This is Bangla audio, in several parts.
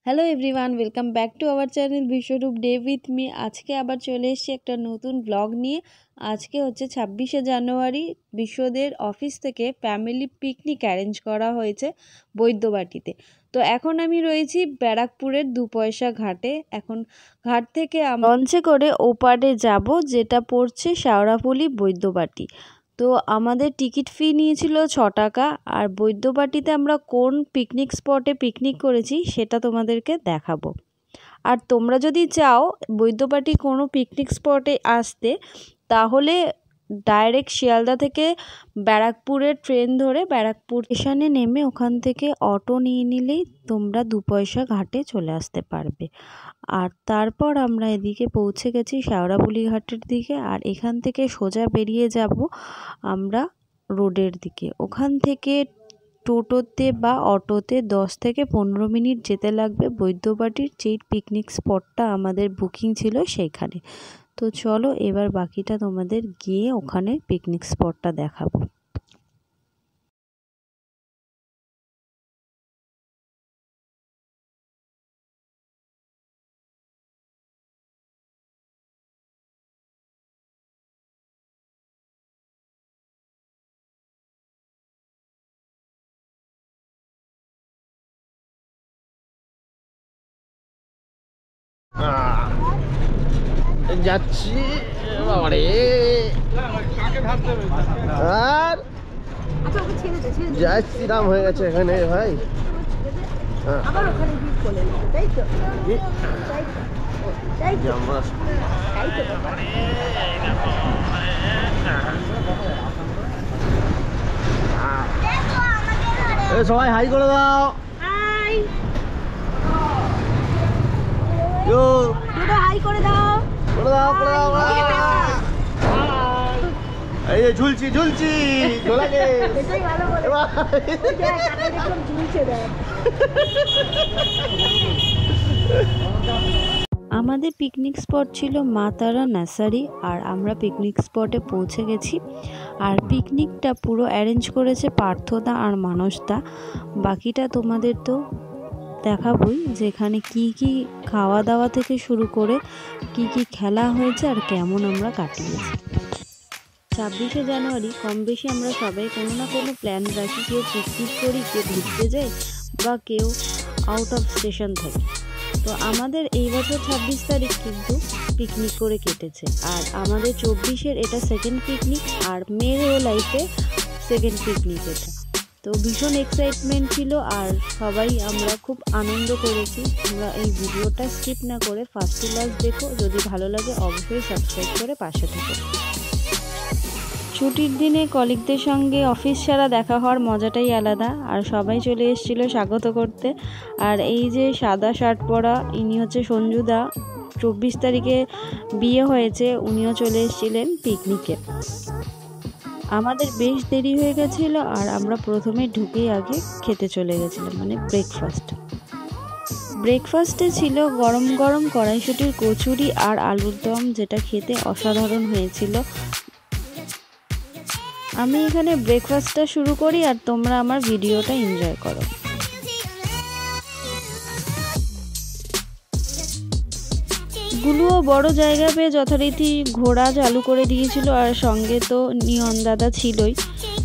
Hello everyone, welcome back to our channel Biswarup day with me. আজকে আবার চলে এসেছি একটা নতুন ব্লগ নিয়ে। আজকে হচ্ছে 26শে জানুয়ারি। বিশ্বদের অফিস থেকে ফ্যামিলি পিকনিক অ্যারেঞ্জ করা হয়েছে বৈদ্যবাটিতে। তো এখন আমি রয়েছি ব্যারাকপুরের দুপয়সা ঘাটে। এখন ঘাট থেকে লঞ্চে করে ওপারে যাব, যেটা পড়ছে শেওড়াফুলি বৈদ্যবাটি। তো আমাদের টিকিট ফি নিয়েছিল 6 টাকা। আর বৈদ্যবাটিতে আমরা কোন পিকনিক স্পটে পিকনিক করেছি সেটা তোমাদেরকে দেখাবো। আর তোমরা যদি চাও বৈদ্যবাটি কোনো পিকনিক স্পটে আসতে, তাহলে ডাইরেক্ট শিয়ালদা থেকে ব্যারাকপুরের ট্রেন ধরে ব্যারাকপুর স্টেশনে নেমে ওখান থেকে অটো নিয়ে নিলেই তোমরা দুপয়সা ঘাটে চলে আসতে পারবে। আর তারপর আমরা এদিকে পৌঁছে গেছি শেওড়াফুলি ঘাটের দিকে। আর এখান থেকে সোজা বেরিয়ে যাব আমরা রোডের দিকে। ওখান থেকে টোটোতে বা অটোতে 10 থেকে 15 মিনিট যেতে লাগবে বৈদ্যবাটির যেই পিকনিক স্পটটা আমাদের বুকিং ছিল সেইখানে। তো চলো এবার বাকিটা তোমাদের গিয়ে ওখানে পিকনিক স্পটটা দেখাবো। যাচ্ছি বাবারে। আর জয় শ্রীরাম হয়ে গেছে এখানে ভাই। সবাই হাই করে দাও। হাই করে দাও। এই যে ঝুলছি ঝোলাকে। আমাদের পিকনিক স্পট ছিল মা তারা নার্সারি। আর আমরা পিকনিক স্পটে পৌঁছে গেছি। আর পিকনিকটা পুরো অ্যারেঞ্জ করেছে পার্থদা আর মানসদা। বাকিটা তোমাদের তো দেখাবই, যেখানে কি কি খাওয়া দাওয়া থেকে শুরু করে কি কি খেলা হয়েছে আর কেমন আমরা কাটিয়েছি। 26শে জানুয়ারি কম বেশি আমরা সবাই কোনো না কোনো প্ল্যান রাখি। কেউ পিকনিক করি, কেউ ঘুরতে যাই, বা কেউ আউট অফ স্টেশন থাকে। তো আমাদের এই বছর 26 তারিখ কিন্তু পিকনিক করে কেটেছে। আর আমাদের 24-এর এটা সেকেন্ড পিকনিক, আর মেয়েরও লাইফে সেকেন্ড পিকনিক এটা। তো ভীষণ এক্সাইটমেন্ট ছিল আর সবাই আমরা খুব আনন্দ করেছি। তোমরা এই ভিডিওটা স্কিপ না করে ফার্স্ট টু লাস্ট দেখো। যদি ভালো লাগে অবশ্যই সাবস্ক্রাইব করে পাশে থেকো। ছুটির দিনে কলিগদের সঙ্গে অফিস ছাড়া দেখা হওয়ার মজাটাই আলাদা। আর সবাই চলে এসেছিল স্বাগত করতে। আর এই যে সাদা শার্ট পরা ইনি হচ্ছে সঞ্জুদা। 24 তারিখে বিয়ে হয়েছে, উনিও চলে এসেছিলেন পিকনিকে। আমাদের বেশ দেরি হয়ে গেছিলো আর আমরা প্রথমে ঢুকেই আগে খেতে চলে গেছিলাম, মানে ব্রেকফাস্টে ছিল গরম গরম কড়াইশুঁটির কচুরি আর আলুর দম, যেটা খেতে অসাধারণ হয়েছিল। আমি এখানে ব্রেকফাস্টটা শুরু করি আর তোমরা আমার ভিডিওটা এনজয় করো। গুলুও বড় জায়গা পেয়ে যথারীতি ঘোড়া চালু করে দিয়েছিল। আর সঙ্গে তো নিয়ন দাদা ছিলই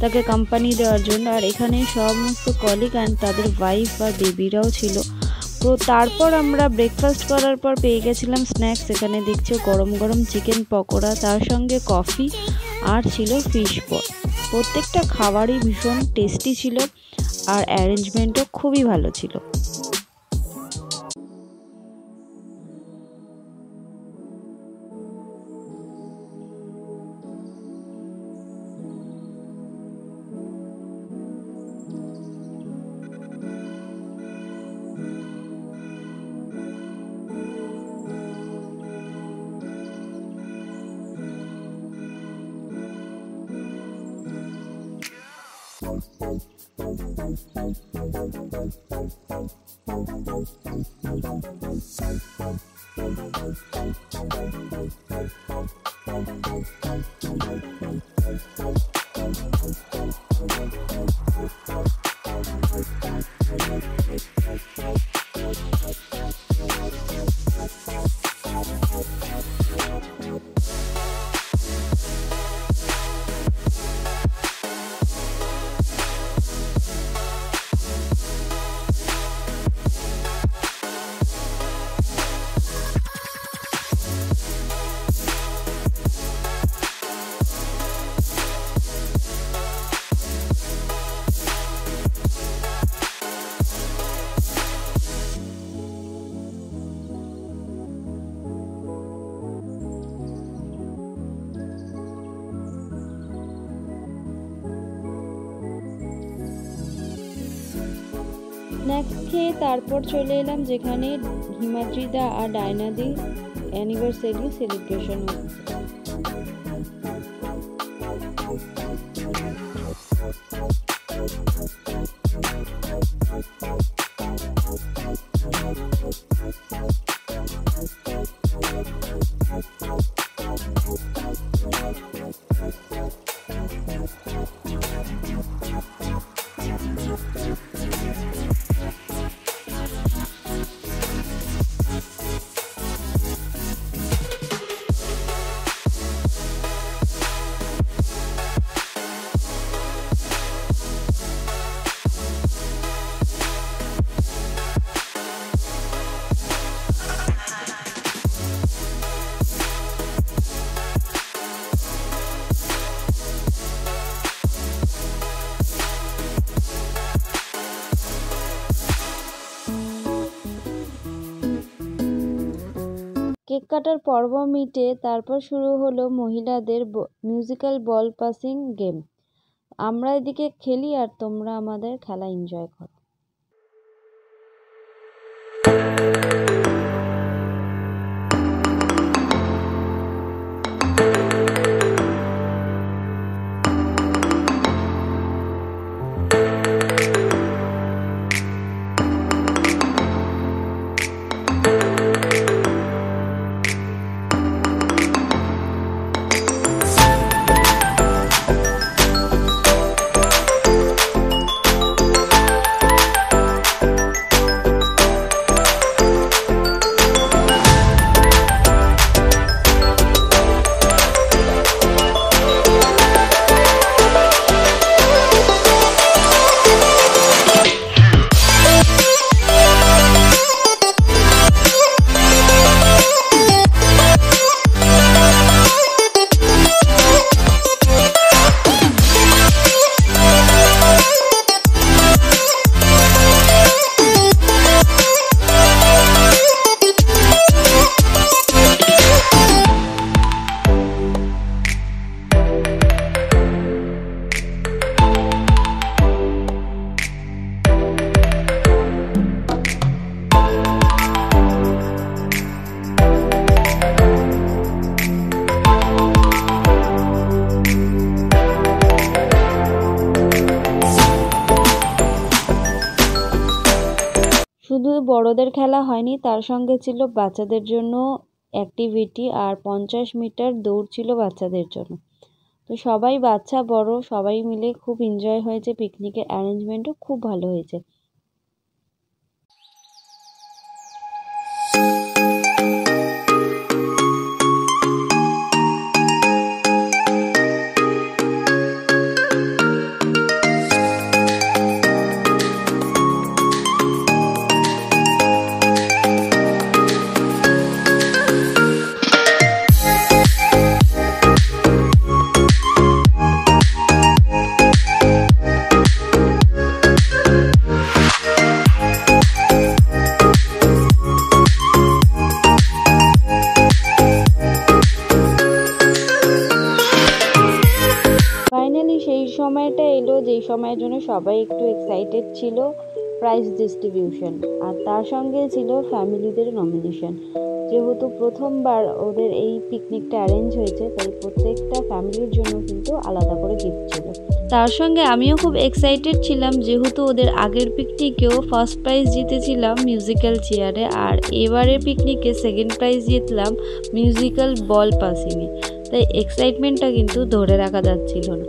তাকে কোম্পানি দেওয়ার জন্য। আর এখানে সমস্ত কলিগ অ্যান্ড তাদের ওয়াইফ বা বেবিরাও ছিল। তো তারপর আমরা ব্রেকফাস্ট করার পর পেয়ে গেছিলাম স্ন্যাক্স। এখানে দেখছো গরম গরম চিকেন পকোড়া, তার সঙ্গে কফি আর ছিল ফিশ বল। প্রত্যেকটা খাবারই ভীষণ টেস্টি ছিল আর অ্যারেঞ্জমেন্টও খুবই ভালো ছিল। স্ন্যাক্স খেয়ে তারপর চলে এলাম যেখানে হিমাদ্রিদা আর ডায়নাদি অ্যানিভার্সারি সেলিব্রেশন হচ্ছে। কেক কাটার পর্ব মিটে তারপর শুরু হলো মহিলাদের মিউজিক্যাল বল পাসিং গেম। আমরা এদিকে খেলি আর তোমরা আমাদের খেলা এনজয় করো। শুধু বড়দের খেলা হয়নি, তার সঙ্গে ছিল বাচ্চাদের জন্য অ্যাক্টিভিটি আর 50 মিটার দৌড় ছিল বাচ্চাদের জন্য। তো সবাই বাচ্চা বড় সবাই মিলে খুব এনজয় হয়েছে। পিকনিকের অ্যারেঞ্জমেন্টও খুব ভালো হয়েছে। সেই সময়টা এলো যেই সময়ের জন্য সবাই একটু এক্সাইটেড ছিল, প্রাইজ ডিস্ট্রিবিউশন। আর তার সঙ্গে ছিল ফ্যামিলিদের নমিনেশন। যেহেতু প্রথমবার ওদের এই পিকনিকটা অ্যারেঞ্জ হয়েছে, তাই প্রত্যেকটা ফ্যামিলির জন্য কিন্তু আলাদা করে গিফট ছিল। তার সঙ্গে আমিও খুব এক্সাইটেড ছিলাম, যেহেতু ওদের আগের পিকনিকেও ফার্স্ট প্রাইজ জিতেছিলাম মিউজিক্যাল চেয়ারে, আর এবারের পিকনিকে সেকেন্ড প্রাইজ জিতলাম মিউজিক্যাল বল পাসিংয়ে। তাই এক্সাইটমেন্টটা কিন্তু ধরে রাখা যাচ্ছিল না।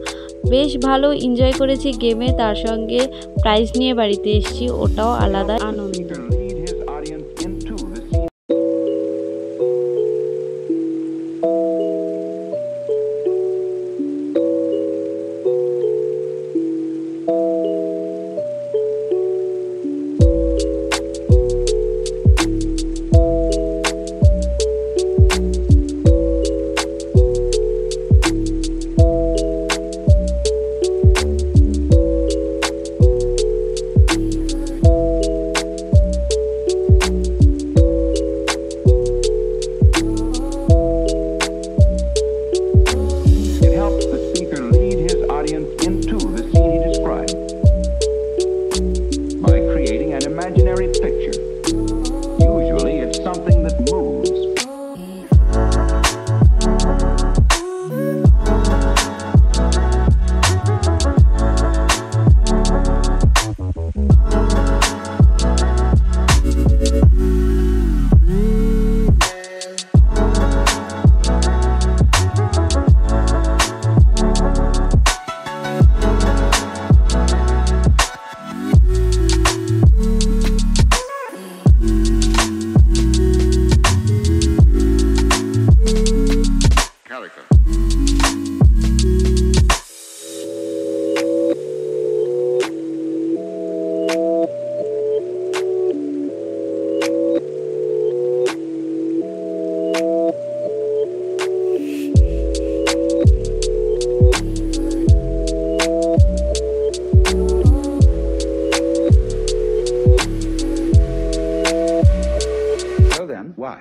বেশ ভালো এনজয় করেছি গেমে, তার সঙ্গে প্রাইজ নিয়ে বাড়িতে এসেছি, ওটাও আলাদা আনন্দ। understand why.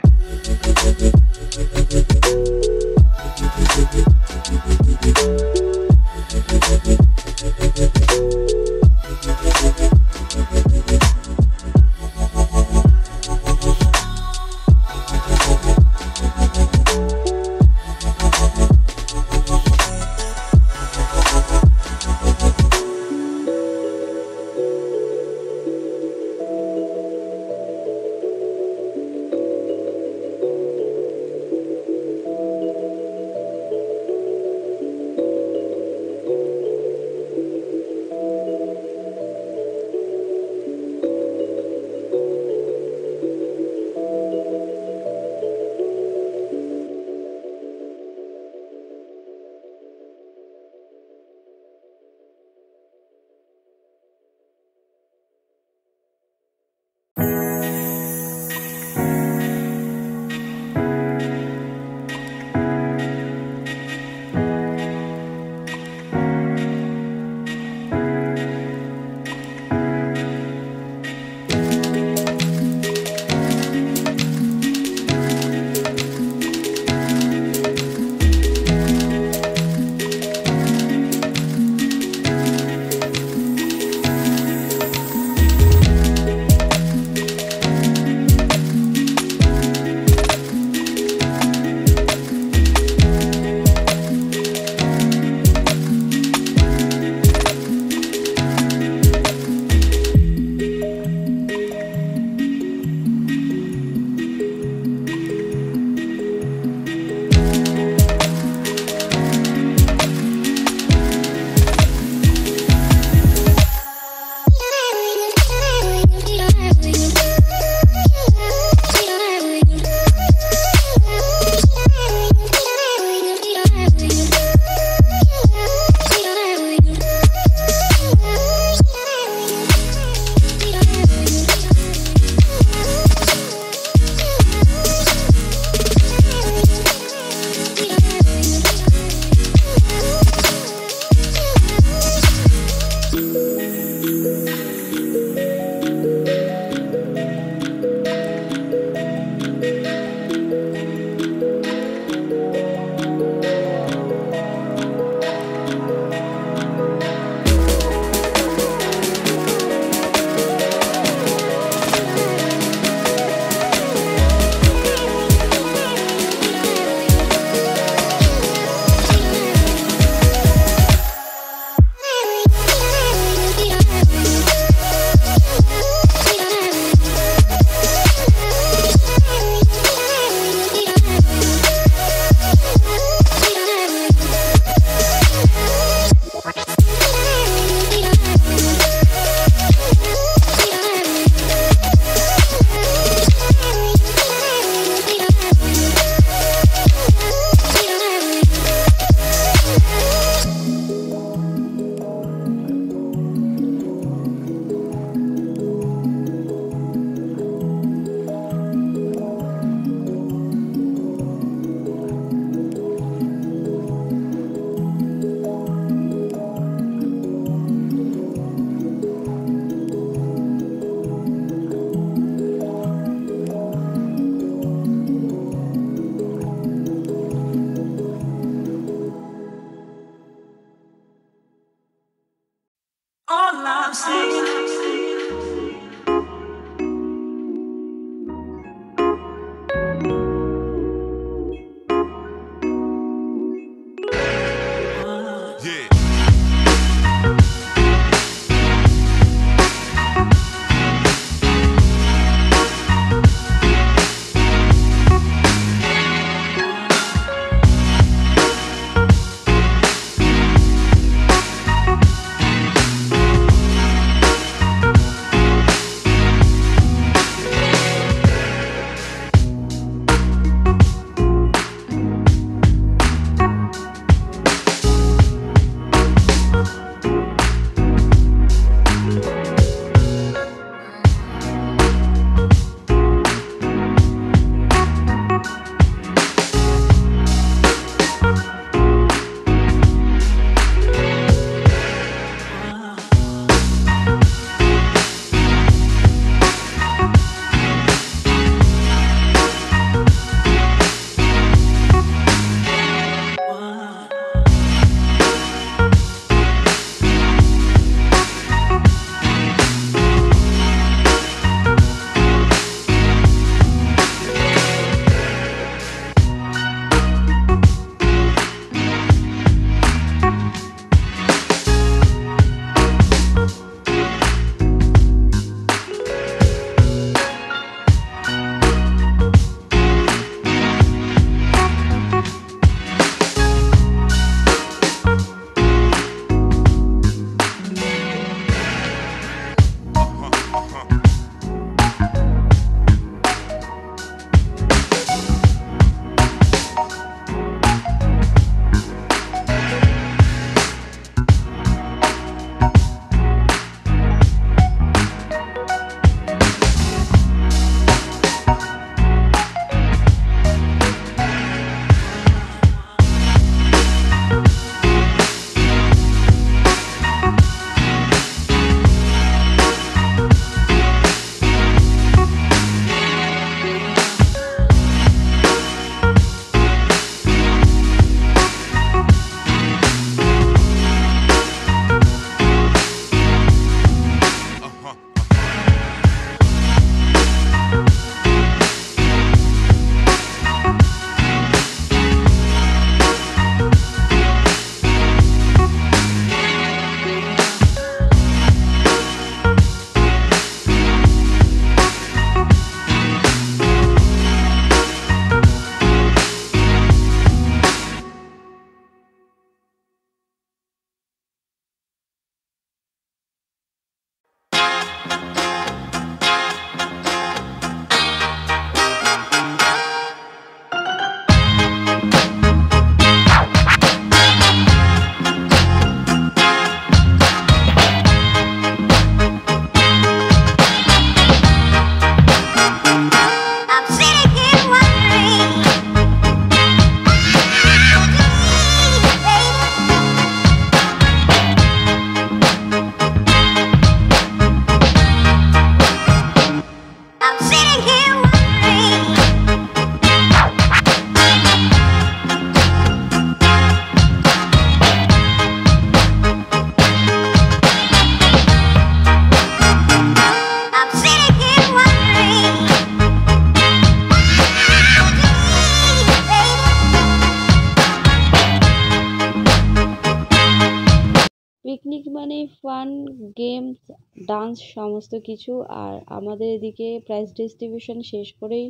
Fun, games, dance সমস্ত কিছু। আর আমাদের এদিকে প্রাইজ ডিস্ট্রিবিউশন শেষ করেই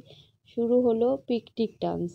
শুরু হলো পিকনিক ডান্স।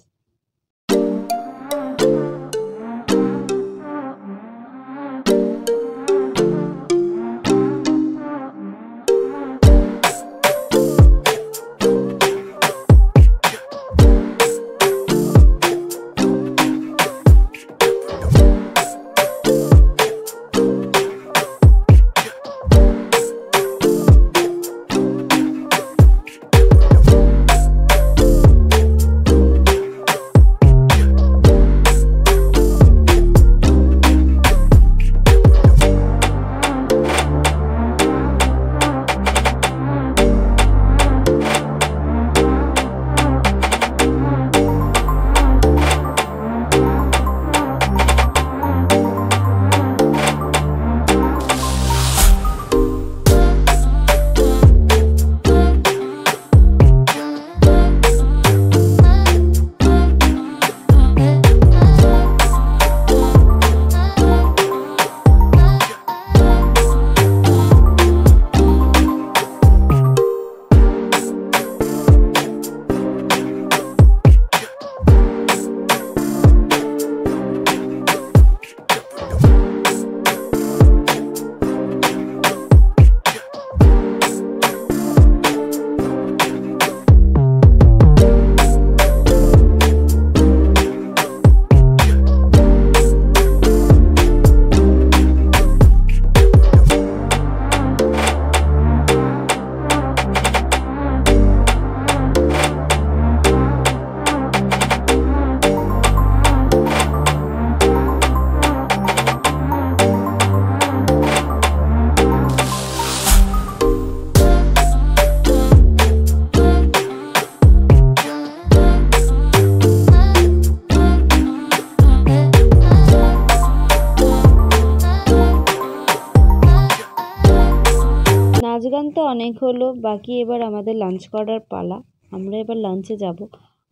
নাচ গান তো অনেক হলো, বাকি এবার আমাদের লাঞ্চ করার পালা। আমরা এবার লাঞ্চে যাব,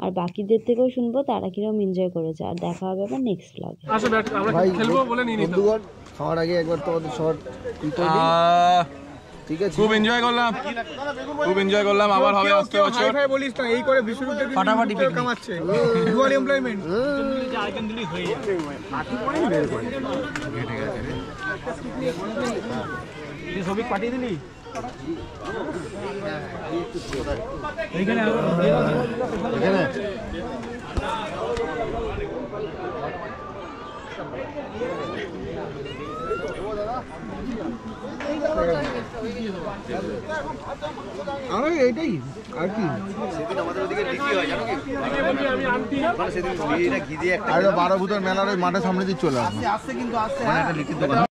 আর বাকিদের থেকেও শুনবো তারা কিরকম এনজয় করেছে। আর দেখা হবে আবার নেক্সট ব্লগে। খাওয়ার আগে একবার তোমাদের শর্ট ঠিক আছে, খুব এনজয় করলাম, আবার হবে আসতে বছর। বলিস না এই করে বিশ্বরূপে ফাটাফাটি কামাচ্ছে ডুয়াল এমপ্লয়মেন্ট আয়োজন দিলি হয়ে যাবে। পার্টি করে বের করে তুই ছবি পাঠিয়ে দিলি এইখানে আমরা এইটাই আর কি সেদিন আমাদের ওদিকে ডিটি হয় জানো কি আমি আনতি না সেদিন ঘি দিয়ে একটা 12 ভূতের মেলার ওই মাঠের সামনে দিয়ে চলে আসছে কিন্তু আসছে একটা লিটির দোকান।